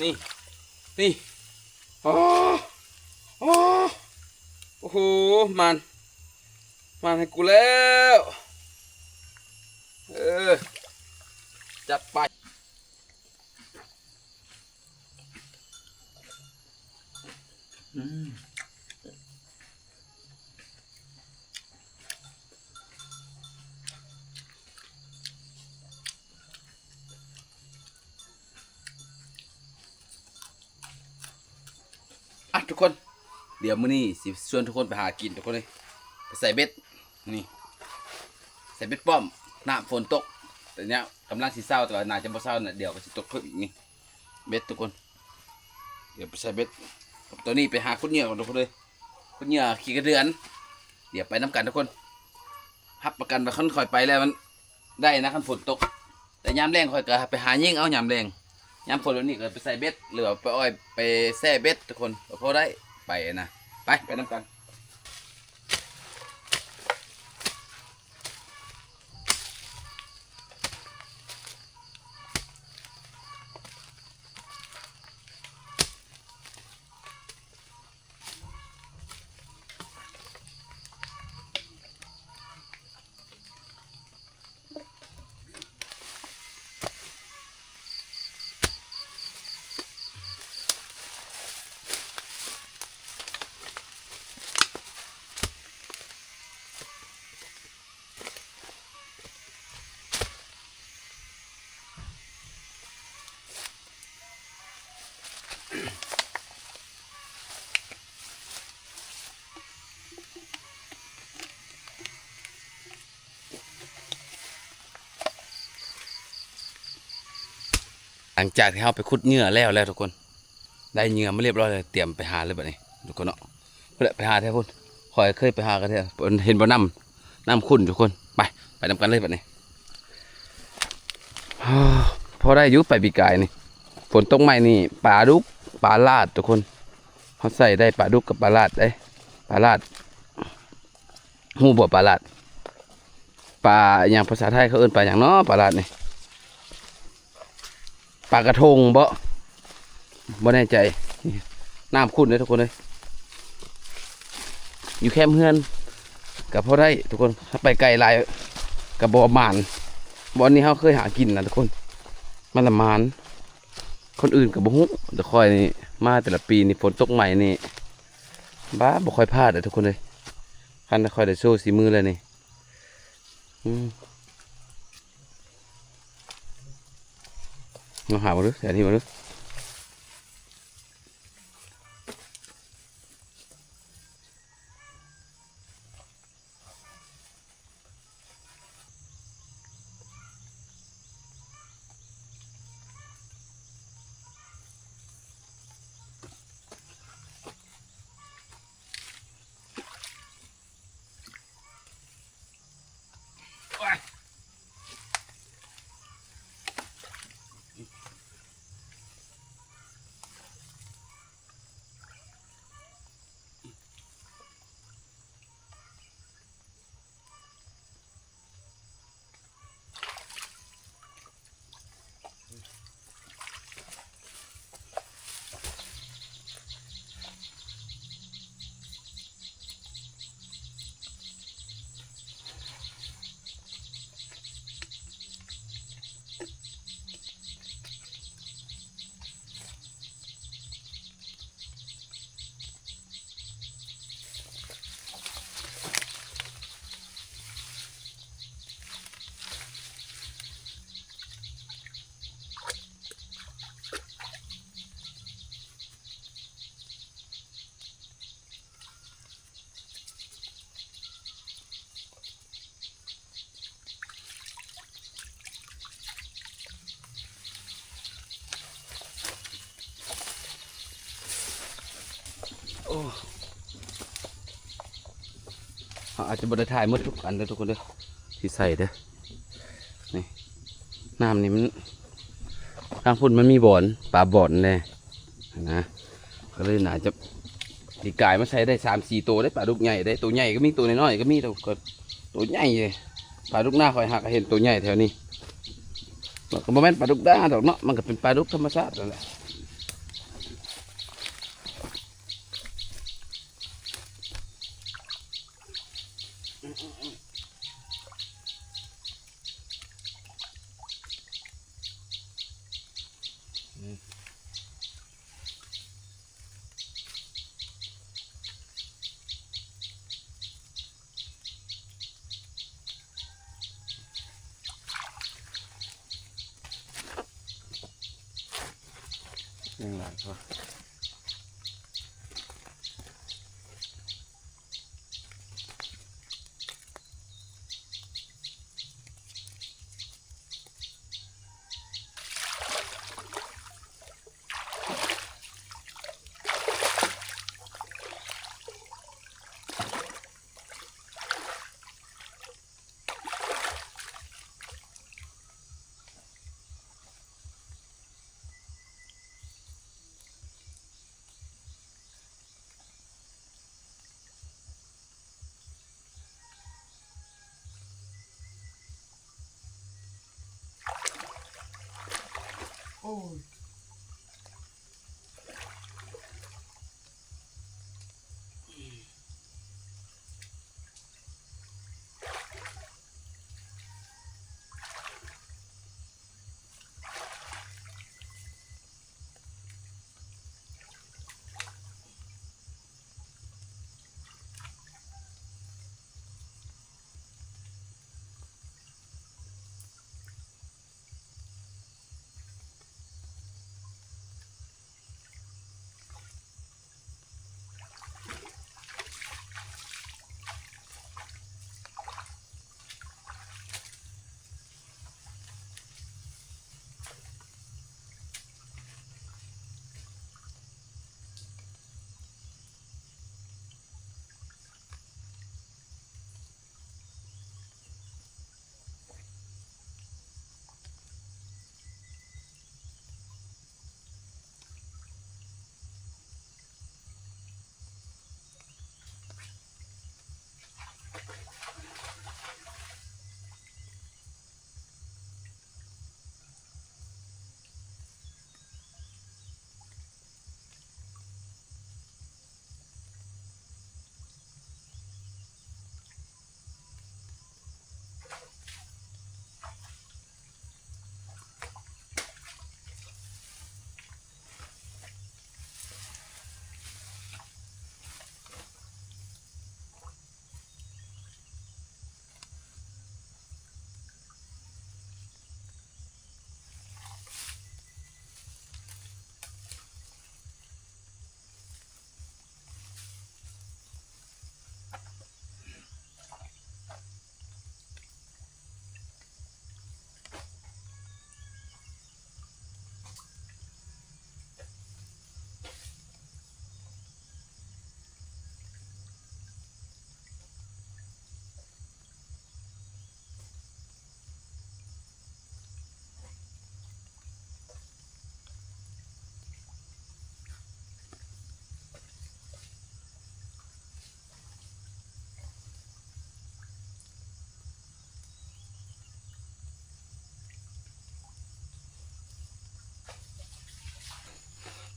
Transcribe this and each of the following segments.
นี่นี่อ๋ออ๋อโอ้โหมันให้กูแล้วจัดไปทุกคนเดี๋ยวมื้อนี้สิชวนทุกคนไปหากินทุกคนเลยไปใส่เบ็ดนี่ใส่เบ็ดป้อมน้ำฝนตกแต่เนี้ยกำลังสิเศร้าแต่ว่าน่าจะบ่เศร้าน่ะเดี๋ยวก็สิตกเพิ่มอีกนี่เบ็ดทุกคนเดี๋ยวไปใส่เบ็ดตัวนี้ไปหาคุดเหยื่อก่อนทุกคนเลยคุดเหยื่อขี่กระเดือนเดี๋ยวไปน้ำกันทุกคนรับประกันว่าค่อยไปแล้วมันได้นะคันฝนตกแต่ยามแรงค่อยก็ไปหายิ่งเอายามแรงยามฝนแบบนี้ก็ไปใส่เบ็ดหรือไปอ้อยไปแซ่เบ็ดทุกคนพอได้ไปนะไปน้ำกันหลังจากที่เราไปขุดเหยื่อแล้วทุกคนได้เหยื่อมาเรียบร้อยเลยเตรียมไปหาเลยแบบนี้ทุกคนเนาะเพื่อไปหาแท้พุ่นคอยเคยไปหากันแท้เห็นบ่น้ำขุ่นทุกคนไปนำกันเลยแบบนี้พอได้ยุบไปปีกายนี่ฝนตกใหม่นี่ปลาดุกปลาลาดทุกคนเขาใส่ได้ปลาดุกกับปลาลาดได้ปลาลาดหูบ่ปลาลาดปลาอย่างภาษาไทยเขาเอิ้นปลาอย่างเนาะปลาลาดนี่ปลากระทงบ่แน่ใจน้ำขุ่นเลยทุกคนเลยอยู่แคมป์เฮือนกับพอได้ทุกคนถ้าไปไกลหลายกับบ่อมานบ่อนนี้เขาเคยหากินนะทุกคนมันละมานคนอื่นกับบ่ฮู้แต่คอยนี่มาแต่ละปีนี่ฝนตกใหม่นี่บ้าบ่ค่อยพลาดเลยทุกคนเลยคันคอยได้โชว์สีมือเลยนี่มาหามาดูแถวนี้มาดูอาจจะบริถ่ายหมดทุกอันเลยทุกคนเลยที่ใส่เด้อนี่น้ำนี่มันทางพุ่นมันมีบ่อนปลาบ่อนเลยนะก็เลยน่าจะดีกายมาใช้ได้3-4 ตัวได้ปลาดุกใหญ่ได้ตัวใหญ่ก็มีตัวน้อยก็มีตัวใหญ่เลยปลาดุกหน้าคอยหักเห็นตัวใหญ่แถวนี้ ก็บ่แม่นปลาดุกด่างดอกเนาะมันก็เป็นปลาดุกธรรมชาตินั่นแหละยังหลายพอ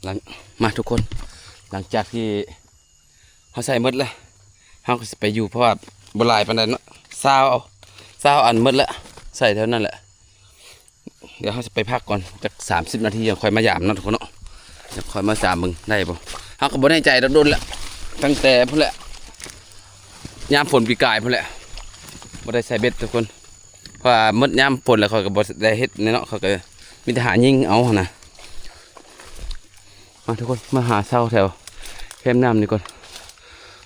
หลังมาทุกคนหลังจากที่เขาใส่หมดแล้วเขาก็จะไปอยู่เพราะว่าบหลายปานใดเนาะ20อันหมดแล้วใส่เท่านั้นแหละเดี๋ยวเขาจะไปพักก่อนจาก30 นาทียังค่อยมายามเนาะทุกคนเนาะจะค่อยมา3มึงได้บ่เขาก็บ่แน่ใจโดนแล้วตั้งแต่พุ่นแหละยามฝนปีกายพุ่นแหละบ่ได้ใส่เบ็ดทุกคนเพราะว่าหมดยามฝนแล้วเขาก็บ่ได้เฮ็ดเนาะเขาก็มีแต่หายิงเอาหั่นน่ะมาทุกคนมาหาเช้าแถวแคมน้ำนี่ก่อน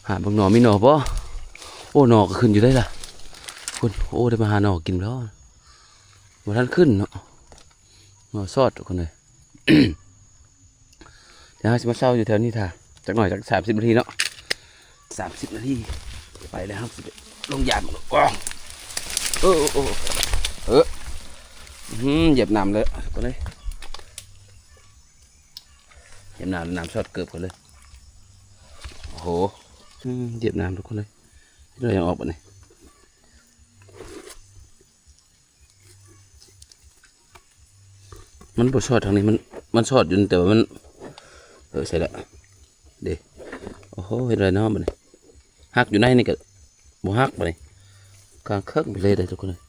หาบางหน่อมีหน่อบ่โอ้หน่อก็ขึ้นอยู่ได้ล่ะคุณโอ้ได้มาหาหน่อกินแล้วบ่ทันขึ้นเนาะหน่อซอดทุกคนเลย เดี๋ยวจะมาเช้าอยู่แถวนี้ท่าจักหน่อยจัก30 นาทีเนาะ30 นาทีไปแล้วครับลงยานก้องเหยียบน้ำเลยก็เลยเหยียบน้ำซอดเกือบกันเลยโอ้โหเหยียบน้ำทุกคนเลยเรายังออกไปไหน มันบ่ชอดทางนี้มันชอดอยู่แต่ว่ามันใส่ละเด้โอ้โหเห็นไรเนาะบัดนี้หักอยู่ในนี่ก็บ่หักบัดนี้กลางเคิกไปเลยได้ทุกคนเลย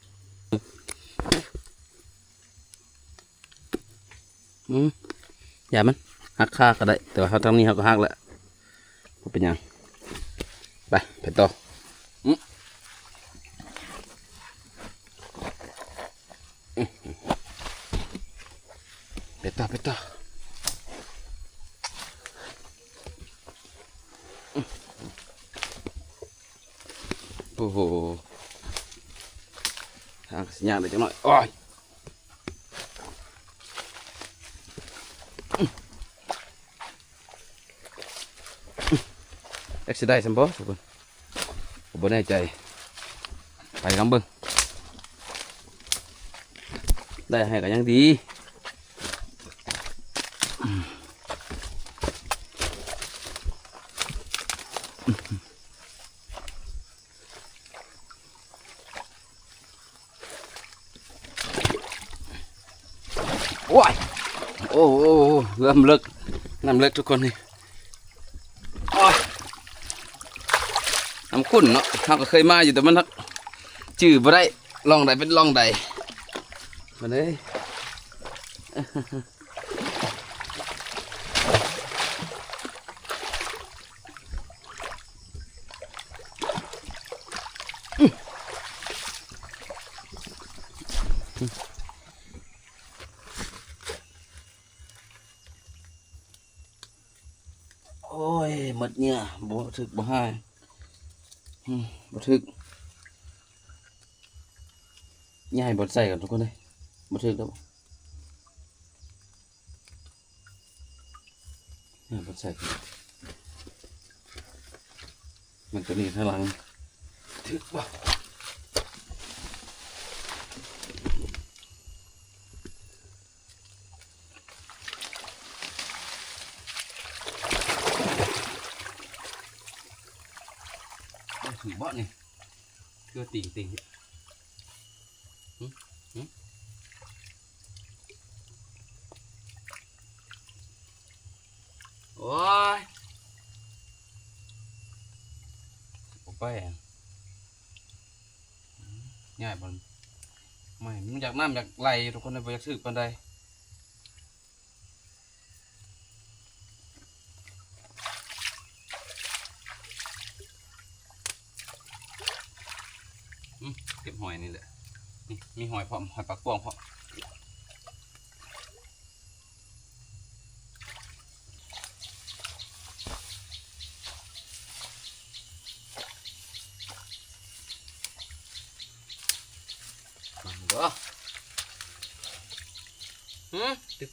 อย่ามันหักค่าก็ได้แต่ว่าเขาทางนี้เขาก็หักแล้วบ่เป็นหยังไปต่อไปต่อโอ้โหทางสัญญาณเลยจังหน่อยโอ้ยเอ็กซ์ได้สัมบ่ทุกคนผมบ่แน่ใจไปลองเบิ่งได้ให้ก็ยังดีโอ้ยโอ้โหเริ่มเลิกน้ำเลิกทุกคนนี่น้ำขุ่นเนาะเขาก็เคยมาอยู่แต่มันจื้อบ่ได้ลองใดเป็นลองใดมาเลยโอ้ยหมดเนี่ยบ่ถึกบ่ให้บ่ถึกง่ายบ่ใส่กันทุกคนเลยบ่ถึกแล้วง่ายบ่ใส่กันมันตัวนี้ข้างหลังถึกบ่ถึงบ่นี่เพื่อติ่งโอ้ยผมไปง่ายบอลไม่มันอยากน้ำอยากไหลทุกคนเลยอยากสืบกันได้เก็บหอยนี่แหละนี่มีหอยพร้อมหอยปลากกวางพร้อม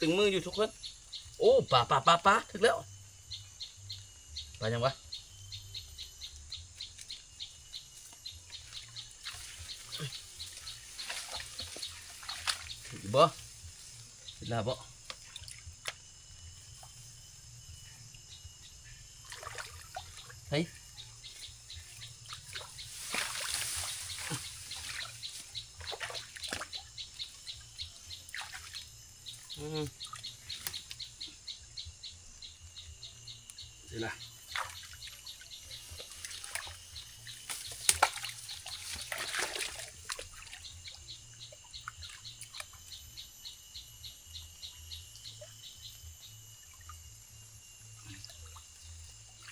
ตึงมืออยู่ทุกคนโอ้ปลาถึงแล้วปลายังวะถึงบ่ถึงแล้วบ่เฮ้ยเดี๋ยวนะ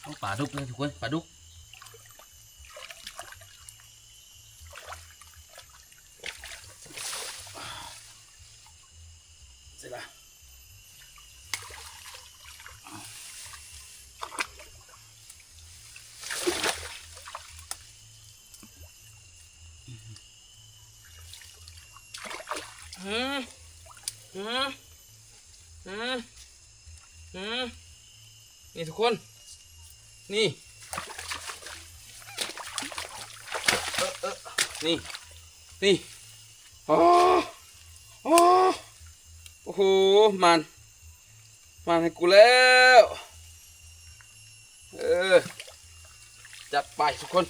เอาปลาดุกเลยทุกคนปลาดุกเสร็จละนี่ทุกคนนี่นี่โอ้โหมันให้กูแล้วจัดไปทุกคน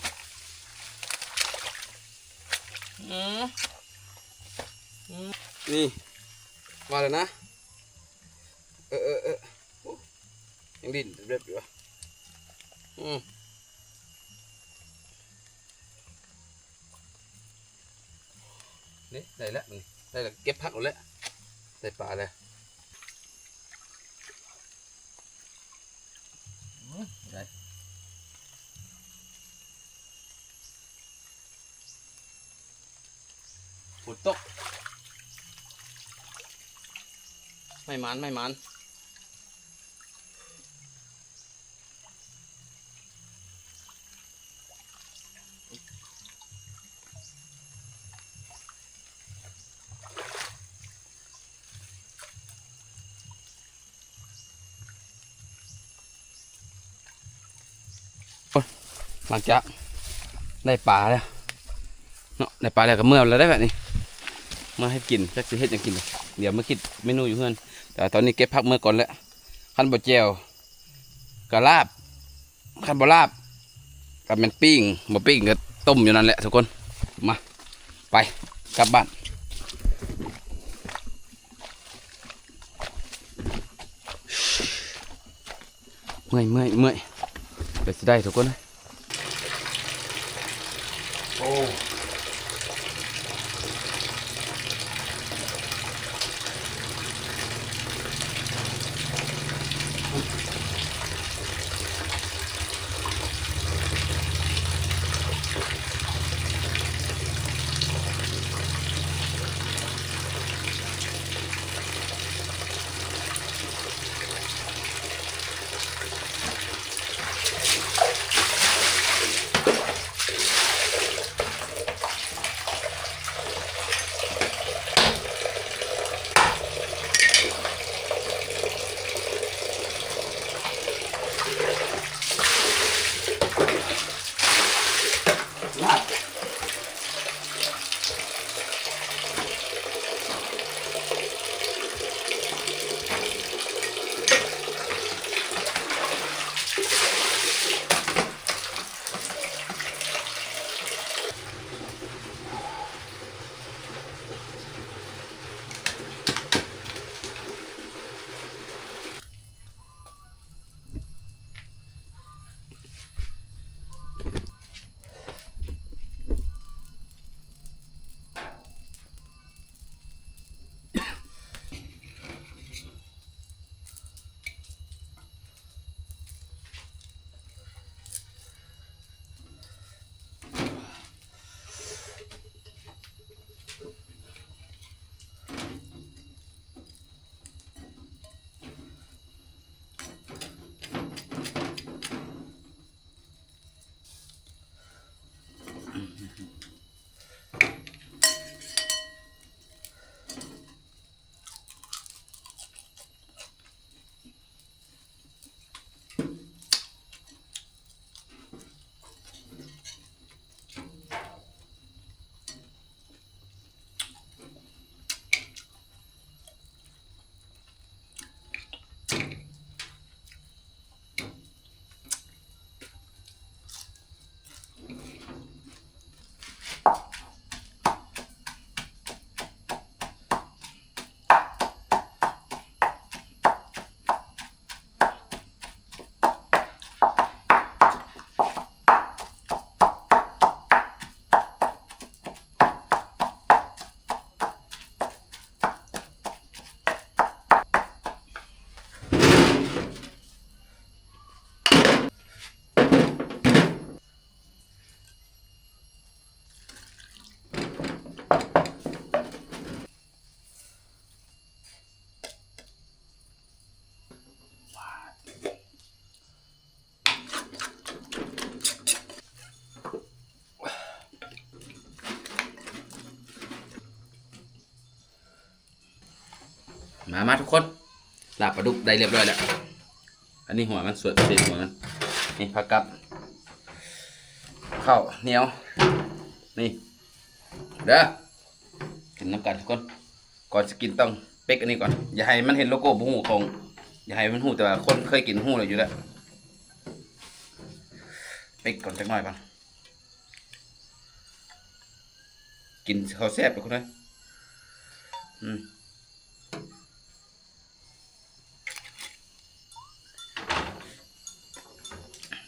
นี่มาเลยนะ ยังดิ้นเรียบอยู่นี่ได้แล้วได้แล้วเก็บผักแล้วได้ปลาแล้วได้ฝนตกไม่มันหลังจากได้ปลาแล้วเนาะได้ปลาแล้วก็เมื่อแล้วได้แบบนี้มาให้กินจักสิเฮ็ดหยังกินเดี๋ยวมาคิดเมนูอยู่เพื่อนแต่ตอนนี้เก็บผักเมื่อก่อนแล้วขั้นบ่แจ่วกะลาบขั้นบ่ลาบกับแม่นปิ้งบ่ปิ้งก็ต้มอยู่นั่นแหละทุกคนมาไปกลับบ้านเมื่อยเดี๋ยวสิได้ทุกคนเลยโอ้มาทุกคนลาบปลาดุกได้เรียบร้อยแล้วอันนี้หัวมันสวยเด็ดหัวมันนี่ผักกับข้าวเหนียวนี่เด้อกินน้ำกันทุกคนก่อนจะกินต้องเป๊กอันนี้ก่อนอย่าให้มันเห็นโลโก้บุ้งหูของอย่าให้มันหูแต่ว่าคนเคยกินหูเลยอยู่แล้วเป๊กก่อนจักหน่อยก่อนกินข้าวแซ่บทุกคนเลย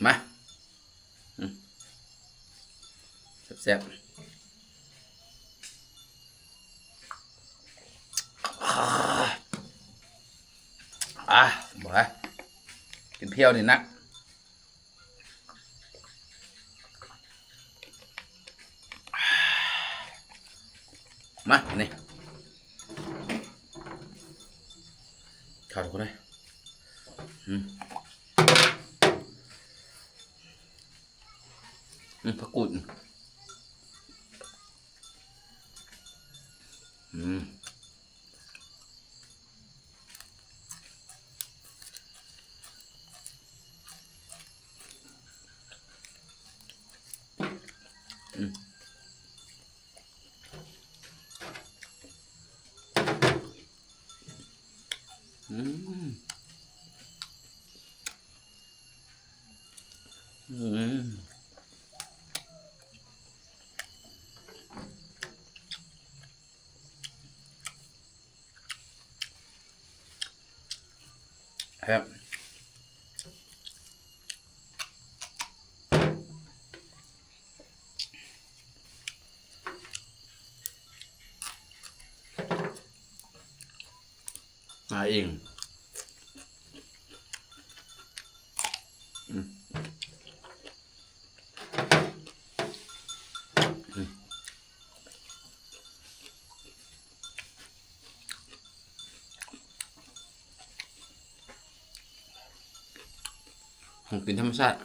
มาแซ่บบอกให้กินเพี้ยวนี่นะมานี่ข้าวทุกคนเลยผักกูดครับมาเองของกินธรรมชาติ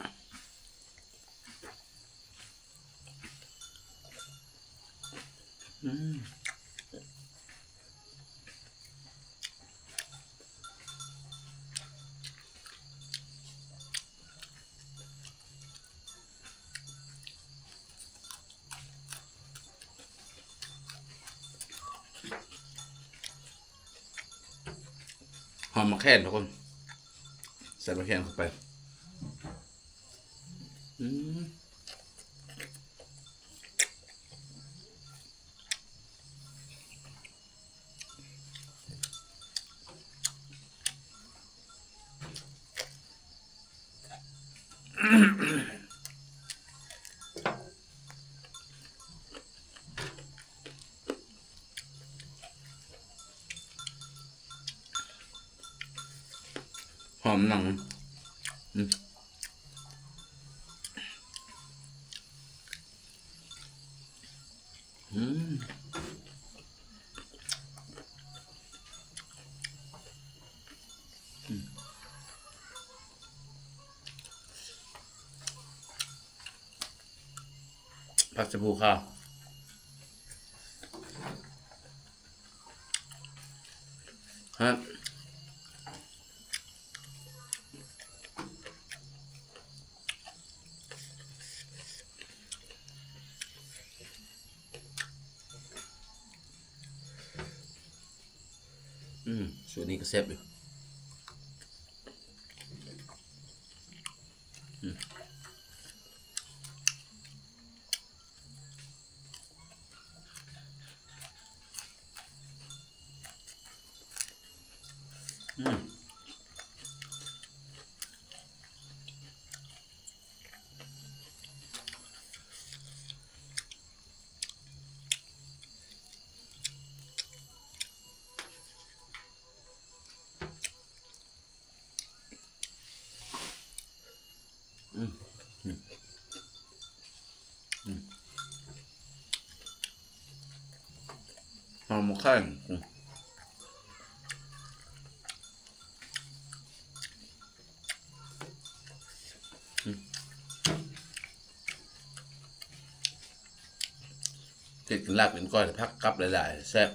หอมมะแขนทุกคนใส่มะแขนเข้าไปหอมหนังผักชะพูข้าวครับส่วนนี้ก็แซ่บอยู่หอมมะแขนกินลาบเป็นก้อยพักกับหลายๆแซ่บ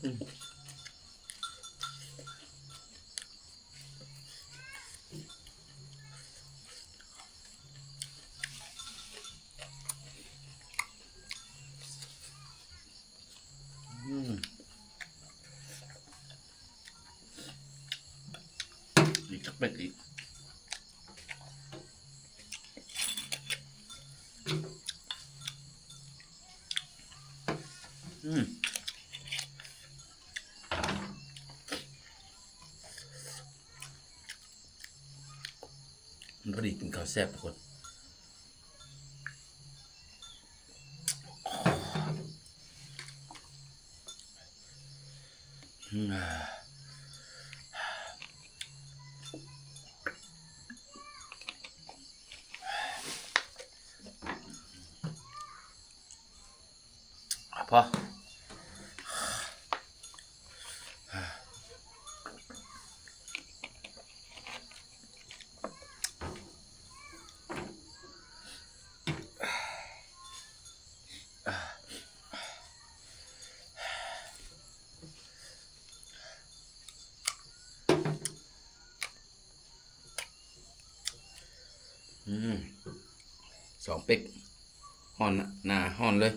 อีกสักเป็ดอีกมันพอดีกินข้าวแซ่บทุกคนพอสองเป็กห่อนหน้าห่อนเลย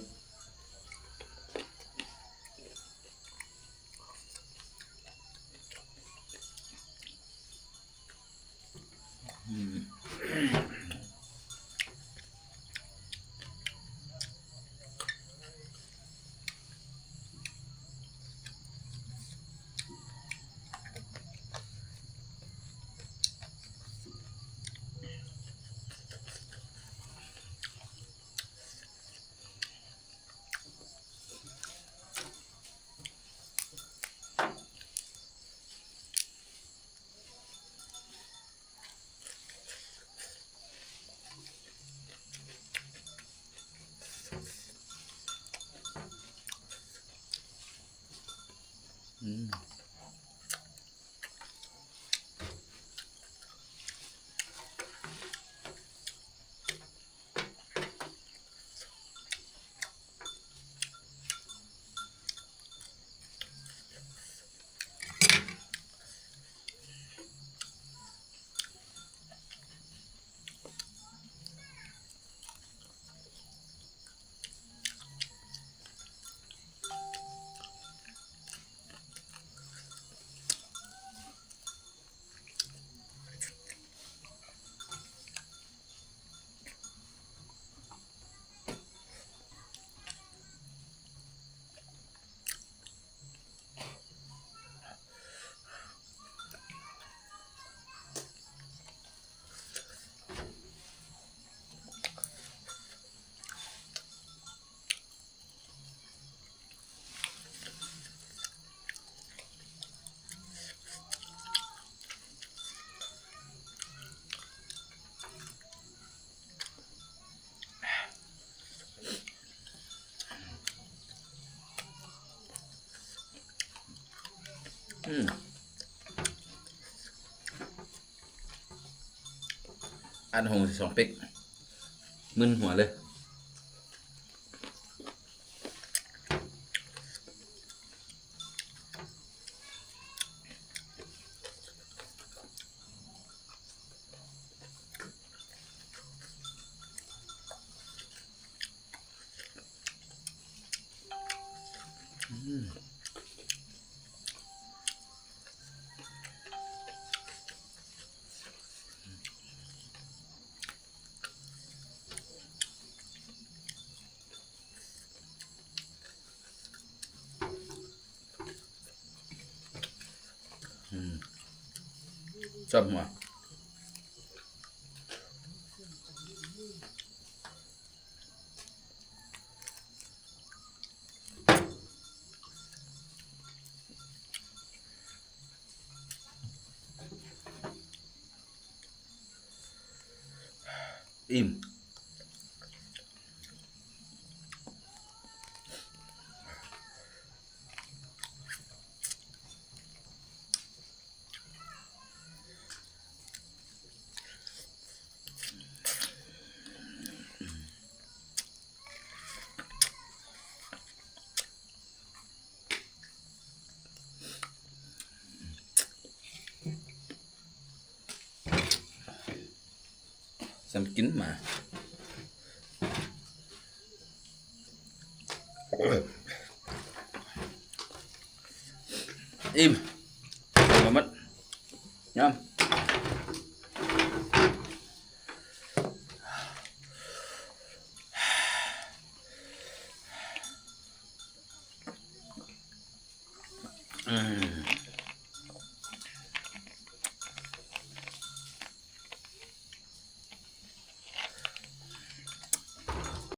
อันหงสองเป็กมึนหัวเลยชอบหัวอิ่ม สำกินมาอิ่มมามัดยำ